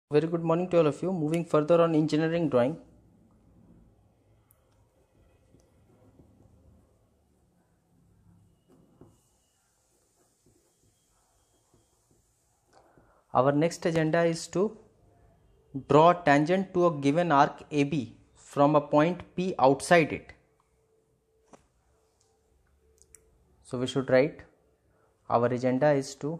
Very good morning to all of you. Moving further on engineering drawing. Our next agenda is to draw a tangent to a given arc AB from a point P outside it. So we should write our agenda is to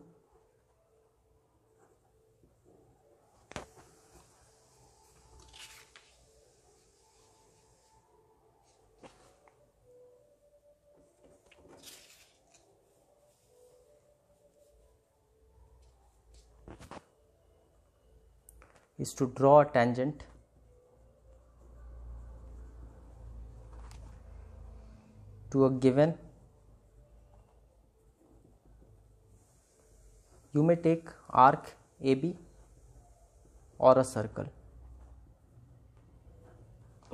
draw a tangent to a given, you may take arc AB or a circle.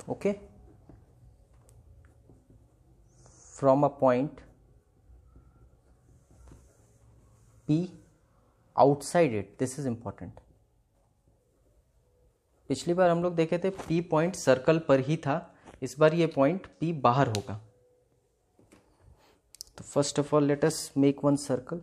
Okay, from a point P outside it. This is important. पिछली बार हम लोग देखे थे P point circle पर ही था, इस बार ये point P बाहर होगा. तो first of all let us make one circle.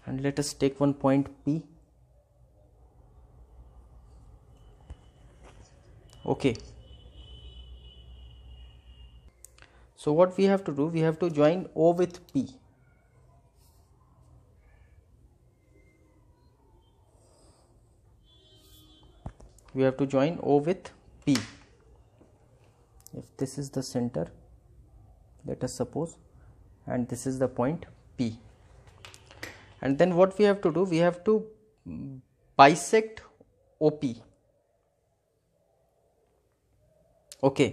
And let us take one point P. Okay. So what we have to do, we have to join O with P. We have to join O with P. If this is the center, let us suppose, and this is the point P. And then what we have to do, we have to bisect OP. Okay.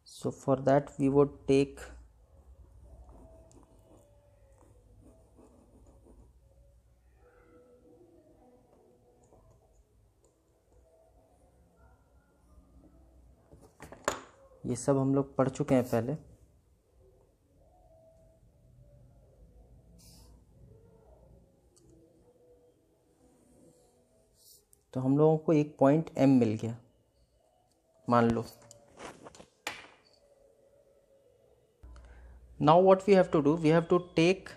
So for that we would take ये सब हम लोग पढ़ चुके हैं पहले. तो हम लोगों को एक पॉइंट M मिल गया, मान लो. Now what we have to do, we have to take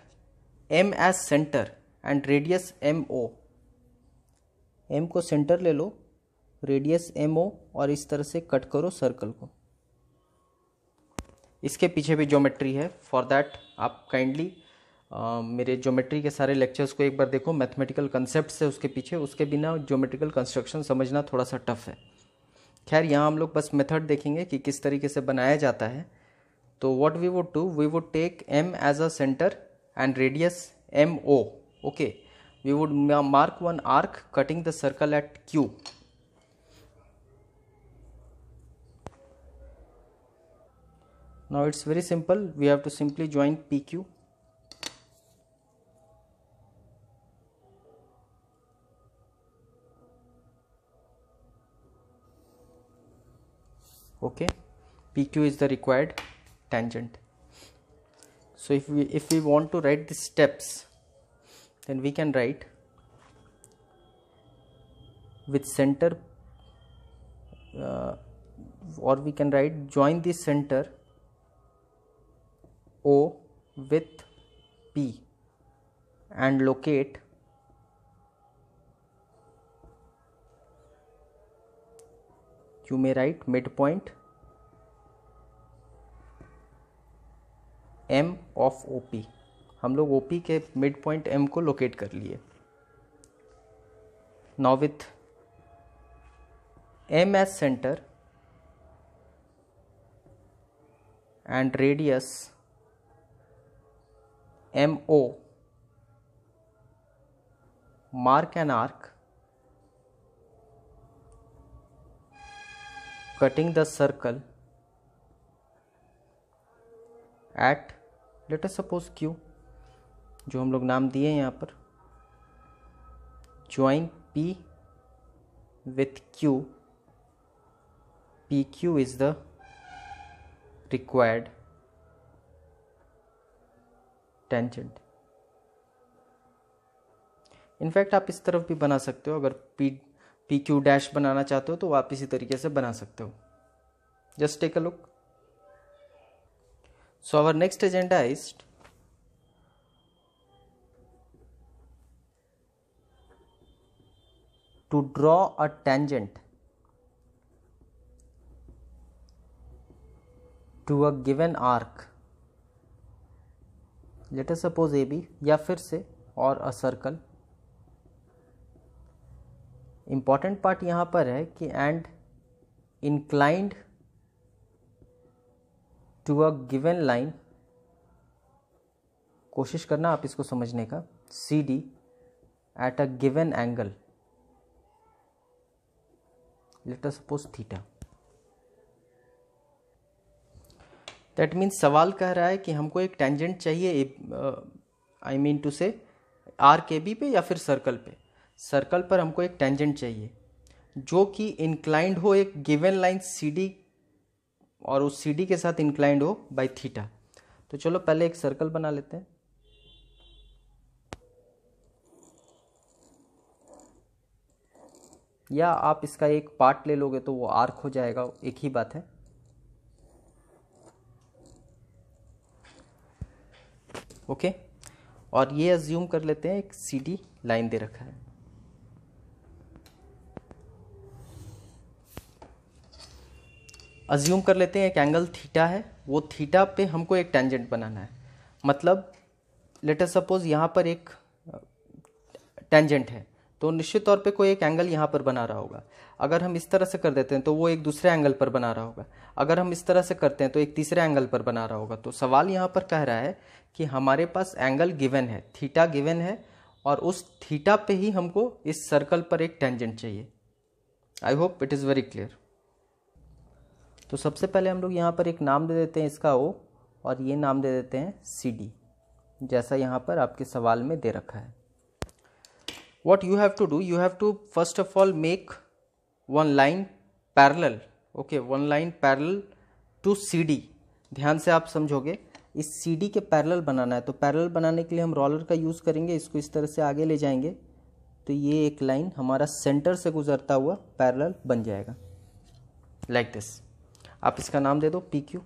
M as center and radius MO. M को सेंटर ले लो, रेडियस MO, और इस तरह से कट करो सर्कल को. इसके पीछे भी ज्योमेट्री है. फॉर दैट आप काइंडली मेरे ज्योमेट्री के सारे लेक्चर्स को एक बार देखो. मैथमेटिकल कंसेप्ट्स है उसके पीछे, उसके बिना ज्योमेट्रिकल कंस्ट्रक्शन समझना थोड़ा सा टफ है. खैर यहाँ हम लोग बस मेथड देखेंगे कि किस तरीके से बनाया जाता है. तो what we would do, we would take M as a centre and radius MO. Okay, we would mark one arc cutting the circle at Q. Now it's very simple, we have to simply join PQ. Okay, PQ is the required tangent. So if we want to write the steps, then we can write with center, or we can write join the center O with P and locate you may write midpoint M of OP. हम लोग OP के mid point M को locate कर लिए. Now with M as center and radius MO, mark an arc cutting the circle at, let us suppose Q, जो हम लोग नाम दिए यहाँ पर. join P with Q, PQ is the required tangent. In fact आप इस तरफ भी बना सकते हो, अगर पी क्यू डैश बनाना चाहते हो तो आप इसी तरीके से बना सकते हो. Just take a look. So our next agenda is to draw a tangent to a given arc, let us suppose AB, या फिर से और a circle. important part यहाँ पर है कि and inclined to a given line, कोशिश करना आप इसको समझने का, CD at a given angle, let us suppose theta. That means सवाल कह रहा है कि हमको एक टेंजेंट चाहिए, आई मीन टू से आर्क ए बी पे या फिर सर्कल पे. सर्कल पर हमको एक टेंजेंट चाहिए जो कि इंक्लाइंड हो एक गिवन लाइन सी डी, और उस सी डी के साथ इंक्लाइंड हो बाय थीटा. तो चलो पहले एक सर्कल बना लेते हैं. या आप इसका एक पार्ट ले लोगे तो वो आर्क हो जाएगा, एक ही बात है. ओके और ये अज्यूम कर लेते हैं एक सी डी लाइन दे रखा है. अज्यूम कर लेते हैं एक एंगल थीटा है, वो थीटा पे हमको एक टेंजेंट बनाना है. मतलब लेट अस सपोज यहाँ पर एक टेंजेंट है तो निश्चित तौर पे कोई एक एंगल यहाँ पर बना रहा होगा. अगर हम इस तरह से कर देते हैं तो वो एक दूसरे एंगल पर बना रहा होगा. अगर हम इस तरह से करते हैं तो एक तीसरे एंगल पर बना रहा होगा. तो सवाल यहाँ पर कह रहा है कि हमारे पास एंगल गिवन है, थीटा गिवन है, और उस थीटा पे ही हमको इस सर्कल पर एक टेंजेंट चाहिए. I hope it is very clear. तो सबसे पहले हम लोग यहाँ पर एक नाम दे देते हैं इसका O, और ये नाम दे देते हैं CD, जैसा यहाँ पर आपके सवाल में दे रखा है. What you have to do, you have to first of all make one line parallel, okay, one line parallel to CD. ध्यान से आप समझोगे, इस CD के पैरेलल बनाना है. तो पैरेलल बनाने के लिए हम रोलर का यूज़ करेंगे, इसको इस तरह से आगे ले जाएंगे तो ये एक लाइन हमारा सेंटर से गुजरता हुआ पैरेलल बन जाएगा लाइक दिस. आप इसका नाम दे दो PQ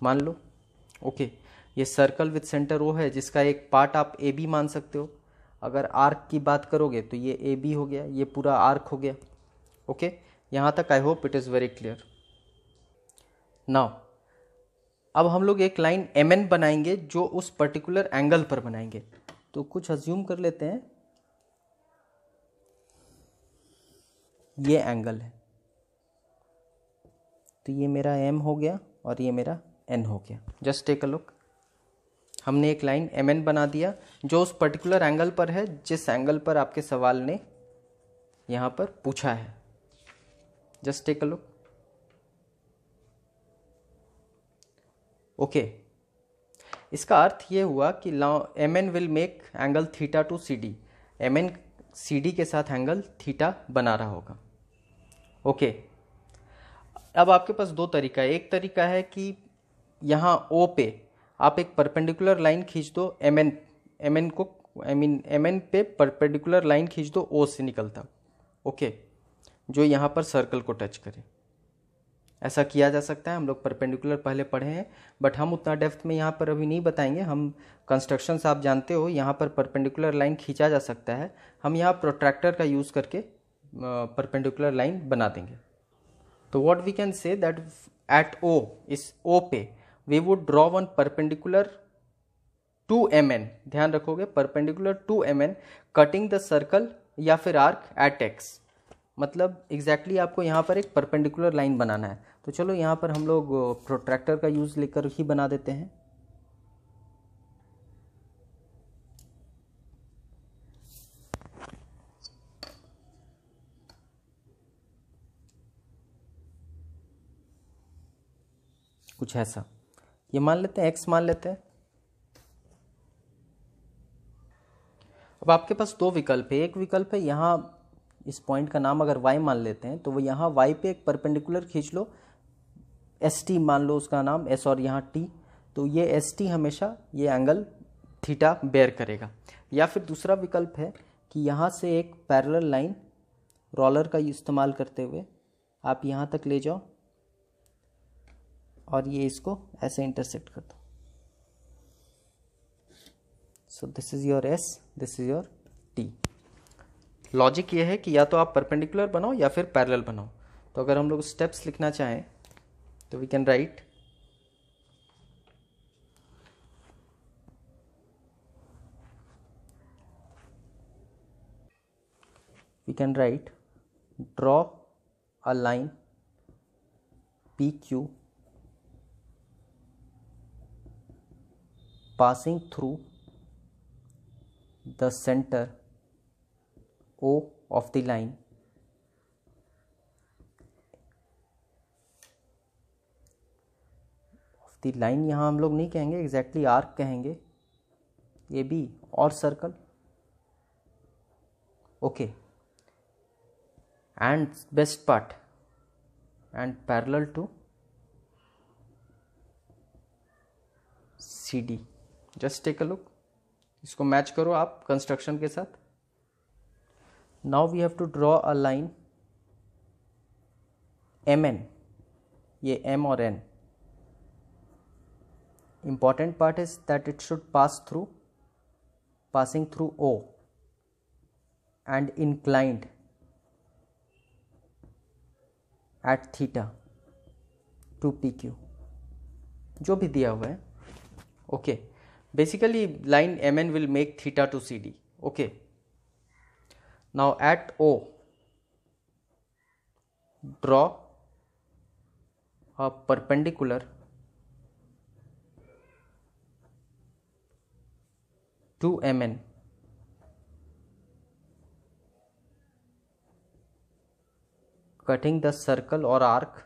मान लो. ओके ये सर्कल विथ सेंटर O है, जिसका एक पार्ट आप AB मान सकते हो. अगर आर्क की बात करोगे तो ये AB हो गया, ये पूरा आर्क हो गया. ओके यहाँ तक I hope it is very clear. Now अब हम लोग एक लाइन MN बनाएंगे जो उस पर्टिकुलर एंगल पर बनाएंगे. तो कुछ अज्यूम कर लेते हैं ये एंगल है, तो ये मेरा M हो गया और ये मेरा N हो गया. Just take a look. हमने एक लाइन MN बना दिया जो उस पर्टिकुलर एंगल पर है जिस एंगल पर आपके सवाल ने यहाँ पर पूछा है. Just take a look. Okay इसका अर्थ ये हुआ कि MN will make angle theta to CD. MN CD के साथ एंगल थीटा बना रहा होगा. ओके अब आपके पास दो तरीका है. एक तरीका है कि यहाँ O पे आप एक परपेंडिकुलर लाइन खींच दो, MN को MN पे परपेंडिकुलर लाइन खींच दो O से निकलता. ओके जो यहाँ पर सर्कल को टच करे. ऐसा किया जा सकता है, हम लोग परपेंडिकुलर पहले पढ़े हैं, बट हम उतना डेप्थ में यहाँ पर अभी नहीं बताएंगे. हम कंस्ट्रक्शंस आप जानते हो, यहाँ पर परपेंडिकुलर लाइन खींचा जा सकता है. हम यहाँ प्रोट्रैक्टर का यूज़ करके परपेंडिकुलर लाइन बना देंगे. तो what we can say that at O, इस O पे we would draw one perpendicular to MN. ध्यान रखोगे perpendicular to MN cutting the circle या फिर आर्क एट X. मतलब एग्जैक्टली आपको यहाँ पर एक परपेंडिकुलर लाइन बनाना है. तो चलो यहाँ पर हम लोग प्रोट्रैक्टर का यूज़ लेकर ही बना देते हैं. कुछ ऐसा ये मान लेते हैं, X मान लेते हैं. अब आपके पास दो विकल्प है। एक विकल्प है यहाँ इस पॉइंट का नाम अगर y मान लेते हैं तो वो यहाँ y पे एक परपेंडिकुलर खींच लो, एस टी मान लो उसका नाम, एस और यहाँ टी, तो ये एस टी हमेशा ये एंगल थीटा बेयर करेगा। या फिर दूसरा विकल्प है कि यहाँ से एक पैरेलल लाइन रोलर का इस्तेमाल करते हुए आप यहाँ तक ले जाओ और ये इसको ऐसे इंटरसेक्ट कर दो। So this is your S, this is your T. Logic ये है कि या तो आप परपेंडिकुलर बनाओ या फिर पैरेलल बनाओ। तो अगर हम लोग स्टेप्स लिखना चाहें तो we can write draw a line PQ passing through the center O of the line यहाँ हम लोग नहीं कहेंगे, एग्जैक्टली आर्क कहेंगे, ए बी और circle, okay, and best part and parallel to CD। Just take a look, इसको match करो आप कंस्ट्रक्शन के साथ। Now we have to draw a line MN, ये M और N। important part is that it should passing through O and inclined at theta to PQ, जो भी दिया हुआ है, okay. Basically line MN will make theta to CD, okay। now at O draw a perpendicular to MN cutting the circle or arc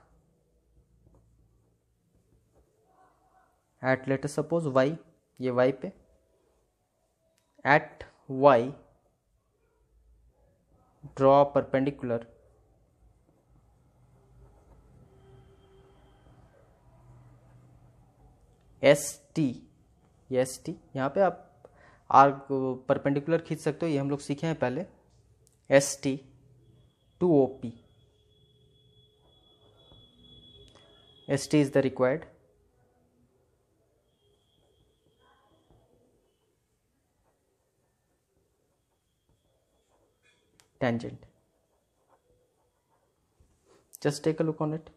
at let us suppose Y, ये Y पे, at Y draw perpendicular ST, ये ST यहाँ पे आप arc perpendicular खींच सकते हो, ये हम लोग सीखे हैं पहले, ST to OP, ST is the required tangent। Just take a look on it।